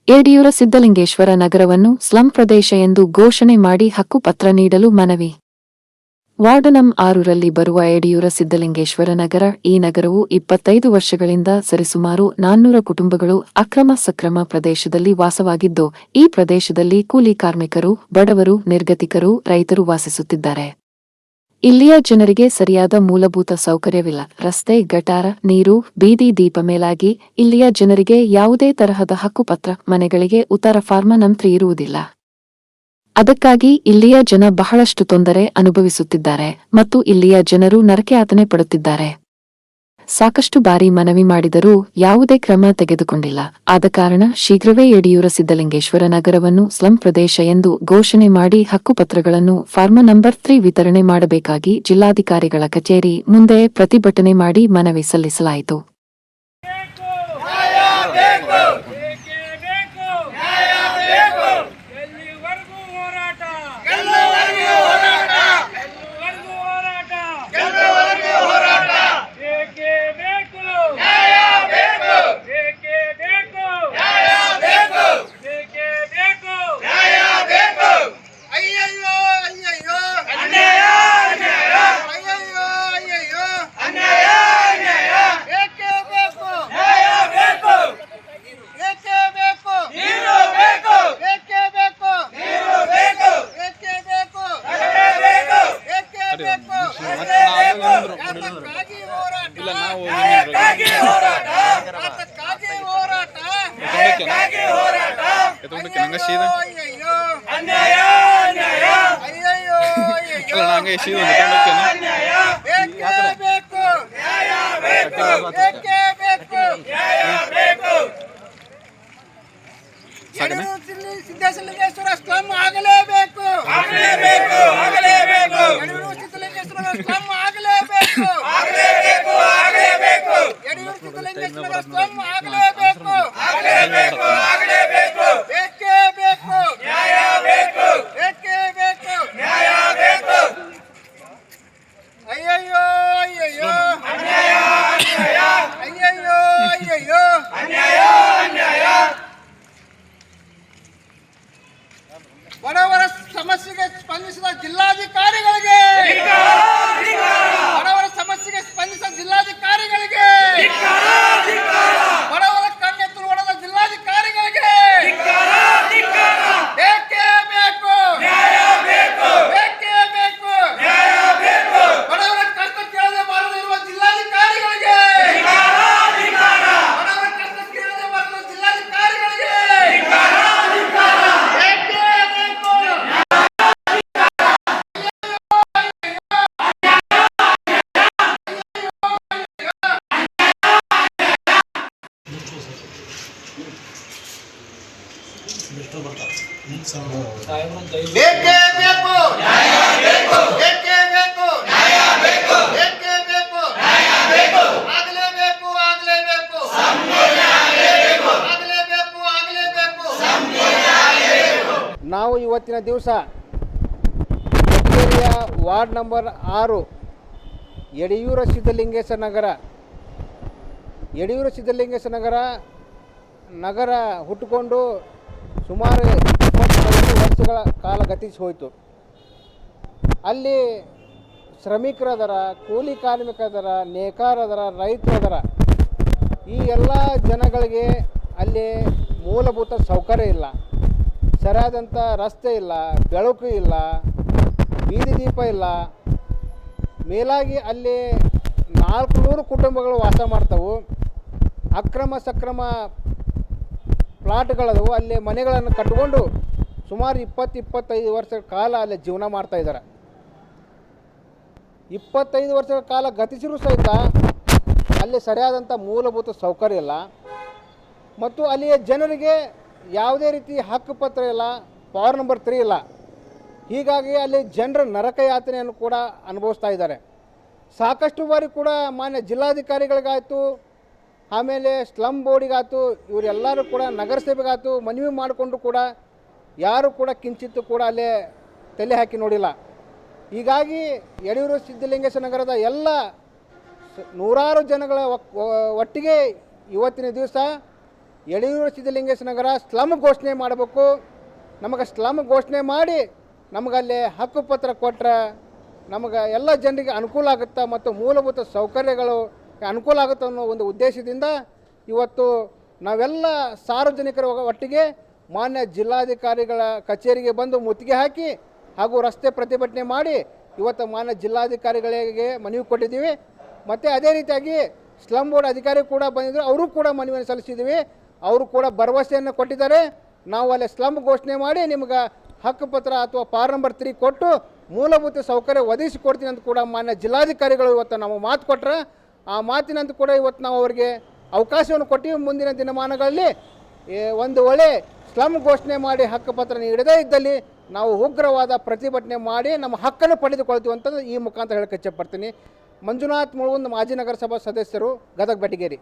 ಯಡಿಯೂರ ಸಿದ್ದಲಿಂಗೇಶ್ವರ ನಗರವನ್ನು ಸ್ಲಂ ಪ್ರದೇಶ ಎಂದು ಘೋಷಣೆ ಮಾಡಿ ಹಕ್ಕುಪತ್ರ ನೀಡಲು ಮನವಿ. ವಾರ್ಡ್ ನಂ 6ರಲ್ಲಿ ಬರುವ ಯಡಿಯೂರ ಸಿದ್ದಲಿಂಗೇಶ್ವರ ನಗರ. ಈ ನಗರವು 25 ವರ್ಷಗಳಿಂದ ಸರಿಸುಮಾರು 400 ಕುಟುಂಬಗಳು ಅಕ್ರಮ ಸಕ್ರಮ ಪ್ರದೇಶದಲ್ಲಿ ವಾಸವಾಗಿದ್ದು, ಈ ಪ್ರದೇಶದಲ್ಲಿ ಕೂಲಿ ಕಾರ್ಮಿಕರು, ಬಡವರು, ನಿರ್ಗತಿಕರು, ರೈತರು ವಾಸಿಸುತ್ತಿದ್ದಾರೆ. ಇಲ್ಲಿಯ ಜನರಿಗೆ ಸರಿಯಾದ ಮೂಲಭೂತ ಸೌಕರ್ಯವಿಲ್ಲ. ರಸ್ತೆ, ಗಟಾರ, ನೀರು, ಬೀದಿ ದೀಪ ಮೇಲಾಗಿ ಇಲ್ಲಿಯ ಜನರಿಗೆ ಯಾವುದೇ ತರಹದ ಹಕ್ಕುಪತ್ರ, ಮನೆಗಳಿಗೆ ಉತ್ತರ ಫಾರ್ಮ ನಂ 3 ಇರುವುದಿಲ್ಲ. ಅದಕ್ಕಾಗಿ ಇಲ್ಲಿಯ ಜನ ಬಹಳಷ್ಟು ತೊಂದರೆ ಅನುಭವಿಸುತ್ತಿದ್ದಾರೆ ಮತ್ತು ಇಲ್ಲಿಯ ಜನರು ನರಕಯಾತನೆ ಪಡುತ್ತಿದ್ದಾರೆ. ಸಾಕಷ್ಟು ಬಾರಿ ಮನವಿ ಮಾಡಿದರೂ ಯಾವುದೇ ಕ್ರಮ ತೆಗೆದುಕೊಂಡಿಲ್ಲ. ಆದ ಕಾರಣ ಶೀಘ್ರವೇ ಯಡಿಯೂರ ಸಿದ್ದಲಿಂಗೇಶ್ವರ ನಗರವನ್ನು ಸ್ಲಂ ಪ್ರದೇಶ ಎಂದು ಘೋಷಣೆ ಮಾಡಿ ಹಕ್ಕುಪತ್ರಗಳನ್ನು ಫಾರ್ಮ ನಂಬರ್ 3 ವಿತರಣೆ ಮಾಡಬೇಕಾಗಿ ಜಿಲ್ಲಾಧಿಕಾರಿಗಳ ಕಚೇರಿ ಮುಂದೆ ಪ್ರತಿಭಟನೆ ಮಾಡಿ ಮನವಿ ಸಲ್ಲಿಸಲಾಯಿತು. ಸಿದ್ದಲಿಂಗೇಶ್ವರ ಸ್ಲಂ ಆಗಲೇಬೇಕು, ಆಗಲೇಬೇಕು, ಆಗಲೇಬೇಕು. ಸಿದ್ದಲಿಂಗೇಶ್ವರ ಸ್ಲಂ ಆಗಲೇಬೇಕು, ಆಗಲೇಬೇಕು, ಆಗಲೇಬೇಕು. ಯಡಿಯೂರು ಸಿದ್ದಲಿಂಗೇಶ್ವರ ಸ್ಲಂ ಆಗಲೇಬೇಕು, ಆಗಲೇಬೇಕು, ಆಗಲೇಬೇಕು. ಬೇಕೇ ಬೇಕು, ನ್ಯಾಯ ಬೇಕು, ಬೇಕೇ ಬೇಕು, ನ್ಯಾಯ ಬೇಕು. ಅಯ್ಯಯ್ಯೋ ಅಯ್ಯಯ್ಯೋ ಅನ್ಯಾಯ, ಅನ್ಯಾಯ, ಅಯ್ಯಯ್ಯೋ ಅಯ್ಯಯ್ಯೋ ಅನ್ಯಾಯ, ಅನ್ಯಾಯ. ಬಡವರ ಸಮಸ್ಯೆಗೆ ಸ್ಪಂದಿಸಿದ ಜಿಲ್ಲಾಧಿಕಾರಿಗಳಿಗೆ, ಬಡವರ ಸಮಸ್ಯೆಗೆ ಸ್ಪಂದಿಸಿದ ಜಿಲ್ಲಾಧಿಕಾರಿಗಳಿಗೆ, ಬಡವರ ಕಣ್ಣೆತ್ತು ನೋಡದ ಜಿಲ್ಲಾಧಿಕಾರಿಗಳಿಗೆ ಬೇಕೇ ಬೇಕು, ನ್ಯಾಯ ಬೇಕು, ಬೇಕೇ ಬೇಕು, ನ್ಯಾಯ ಬೇಕು. ಬಡವರ ಕಷ್ಟ ಕೇಳದೆ ಬಾರದಿರುವ ಜಿಲ್ಲಾಧಿಕಾರಿಗಳಿಗೆ, ಬಡವರ ಕಷ್ಟ ಕೇಳದೆ ಬಾರದಿರುವ ಜಿಲ್ಲಾಧಿಕಾರಿಗಳಿಗೆ ಬೇಕೇ ಬೇಕು, ನ್ಯಾಯ ಬೇಕು, ಬೇಕೇ ಬೇಕು, ನ್ಯಾಯ ಬೇಕು, ಬೇಕೇ ಬೇಕು, ನ್ಯಾಯ ಬೇಕು. ಆಗಲೇಬೇಕು, ಆಗಲೇಬೇಕು, ಆಗಲೇಬೇಕು, ಆಗಲೇಬೇಕು, ಆಗಲೇಬೇಕು. ನಾವು ಇವತ್ತಿನ ದಿವಸ ಮಡಿಕೇರಿಯ ವಾರ್ಡ್ ನಂಬರ್ 6 ಯಡಿಯೂರ ಸಿದ್ದಲಿಂಗೇಶ್ವರ ನಗರ, ಯಡಿಯೂರ ಸಿದ್ದಲಿಂಗೇಶ್ವರ ನಗರ ಹುಟ್ಟುಕೊಂಡು ಸುಮಾರು 25 ವರ್ಷಗಳ ಕಾಲ ಗತಿಸಿ ಹೋಯಿತು. ಅಲ್ಲಿ ಶ್ರಮಿಕರದರ, ಕೂಲಿ ಕಾರ್ಮಿಕರದರ, ನೇಕಾರದರ, ರೈತರದರ, ಈ ಎಲ್ಲ ಜನಗಳಿಗೆ ಅಲ್ಲಿ ಮೂಲಭೂತ ಸೌಕರ್ಯ ಇಲ್ಲ. ಸರಿಯಾದಂಥ ರಸ್ತೆ ಇಲ್ಲ, ಬೆಳಕು ಇಲ್ಲ, ಬೀದಿ ದೀಪ ಇಲ್ಲ. ಮೇಲಾಗಿ ಅಲ್ಲಿ 400 ಕುಟುಂಬಗಳು ವಾಸ ಮಾಡ್ತವೆ. ಅಕ್ರಮ ಸಕ್ರಮ ಪ್ಲಾಟ್ಗಳದವು. ಅಲ್ಲಿ ಮನೆಗಳನ್ನು ಕಟ್ಟಿಕೊಂಡು ಸುಮಾರು 20-25 ವರ್ಷಗಳ ಕಾಲ ಅಲ್ಲಿ ಜೀವನ ಮಾಡ್ತಾಯಿದ್ದಾರೆ. 25 ವರ್ಷಗಳ ಕಾಲ ಗತಿಸಿರೂ ಸಹಿತ ಅಲ್ಲಿ ಸರಿಯಾದಂಥ ಮೂಲಭೂತ ಸೌಕರ್ಯ ಇಲ್ಲ ಮತ್ತು ಅಲ್ಲಿಯ ಜನರಿಗೆ ಯಾವುದೇ ರೀತಿ ಹಕ್ಕುಪತ್ರ ಇಲ್ಲ, ಫಾರ್ಮ್ ನಂಬರ್ 3 ಇಲ್ಲ. ಹೀಗಾಗಿ ಅಲ್ಲಿ ಜನರ ನರಕಯಾತನೆಯನ್ನು ಕೂಡ ಅನುಭವಿಸ್ತಾ ಇದ್ದಾರೆ. ಸಾಕಷ್ಟು ಬಾರಿ ಕೂಡ ಮಾನ್ಯ ಜಿಲ್ಲಾಧಿಕಾರಿಗಳಿಗಾಯಿತು, ಆಮೇಲೆ ಸ್ಲಮ್ ಬೋರ್ಡಿಗಾಯ್ತು, ಇವರೆಲ್ಲರೂ ಕೂಡ ನಗರಸಭೆಗಾಯ್ತು ಮನವಿ ಮಾಡಿಕೊಂಡು ಕೂಡ ಯಾರು ಕೂಡ ಕಿಂಚಿತ್ತು ಕೂಡ ಅಲ್ಲೇ ತಲೆ ಹಾಕಿ ನೋಡಿಲ್ಲ. ಹೀಗಾಗಿ ಯಡಿಯೂರು ಸಿದ್ದಲಿಂಗೇಶ್ವರ ನಗರದ ಎಲ್ಲ ನೂರಾರು ಜನಗಳ ಒಟ್ಟಿಗೆ ಇವತ್ತಿನ ದಿವಸ ಯಡಿಯೂರು ಸಿದ್ಧಲಿಂಗೇಶ್ವರ ನಗರ ಸ್ಲಮ್ ಘೋಷಣೆ ಮಾಡಬೇಕು. ನಮಗೆ ಸ್ಲಮ್ ಘೋಷಣೆ ಮಾಡಿ ನಮಗಲ್ಲಿ ಹಕ್ಕುಪತ್ರ ಕೊಟ್ಟರೆ ನಮಗೆ ಎಲ್ಲ ಜನರಿಗೆ ಅನುಕೂಲ ಆಗುತ್ತೆ ಮತ್ತು ಮೂಲಭೂತ ಸೌಕರ್ಯಗಳು ಅನುಕೂಲ ಆಗುತ್ತೆ ಅನ್ನೋ ಒಂದು ಉದ್ದೇಶದಿಂದ ಇವತ್ತು ನಾವೆಲ್ಲ ಸಾರ್ವಜನಿಕರ ಒಟ್ಟಿಗೆ ಮಾನ್ಯ ಜಿಲ್ಲಾಧಿಕಾರಿಗಳ ಕಚೇರಿಗೆ ಬಂದು ಮುತ್ತಿಗೆ ಹಾಕಿ ಹಾಗೂ ರಸ್ತೆ ಪ್ರತಿಭಟನೆ ಮಾಡಿ ಇವತ್ತು ಮಾನ್ಯ ಜಿಲ್ಲಾಧಿಕಾರಿಗಳಿಗೆ ಮನವಿ ಕೊಟ್ಟಿದ್ದೀವಿ. ಮತ್ತು ಅದೇ ರೀತಿಯಾಗಿ ಸ್ಲಮ್ ಬೋರ್ಡ್ ಅಧಿಕಾರಿ ಕೂಡ ಬಂದಿದ್ದರು, ಅವರು ಕೂಡ ಮನವಿಯನ್ನು ಸಲ್ಲಿಸಿದ್ದೀವಿ. ಅವರು ಕೂಡ ಭರವಸೆಯನ್ನು ಕೊಟ್ಟಿದ್ದಾರೆ, ನಾವು ಅಲ್ಲಿ ಸ್ಲಮ್ ಘೋಷಣೆ ಮಾಡಿ ನಿಮ್ಗೆ ಹಕ್ಕುಪತ್ರ ಅಥವಾ ಫಾರ್ಮ್ ನಂಬರ್ 3 ಕೊಟ್ಟು ಮೂಲಭೂತ ಸೌಕರ್ಯ ಒದಗಿಸಿಕೊಡ್ತೀನಿ ಅಂತ ಕೂಡ ಮಾನ್ಯ ಜಿಲ್ಲಾಧಿಕಾರಿಗಳು ಇವತ್ತು ನಾವು ಮಾತು ಕೊಟ್ಟರೆ, ಆ ಮಾತಿನಂತ ಕೂಡ ಇವತ್ತು ನಾವು ಅವರಿಗೆ ಅವಕಾಶವನ್ನು ಕೊಟ್ಟಿವಿ. ಮುಂದಿನ ದಿನಮಾನಗಳಲ್ಲಿ ಒಂದು ಒಳ್ಳೆ ಸ್ಲಮ್ ಘೋಷಣೆ ಮಾಡಿ ಹಕ್ಕುಪತ್ರ ನೀಡದೇ ಇದ್ದಲ್ಲಿ ನಾವು ಉಗ್ರವಾದ ಪ್ರತಿಭಟನೆ ಮಾಡಿ ನಮ್ಮ ಹಕ್ಕನ್ನು ಪಡೆದುಕೊಳ್ತೀವಿ ಅಂತ ಈ ಮುಖಾಂತರ ಹೇಳಕ್ಕೆ ಇಚ್ಛೆಪಡ್ತೀನಿ. ಮಂಜುನಾಥ್ ಮುಳುಗುಂದ್ ಮಾಜಿ ನಗರಸಭಾ ಸದಸ್ಯರು, ಗದಗ ಬೆಟಗೇರಿ.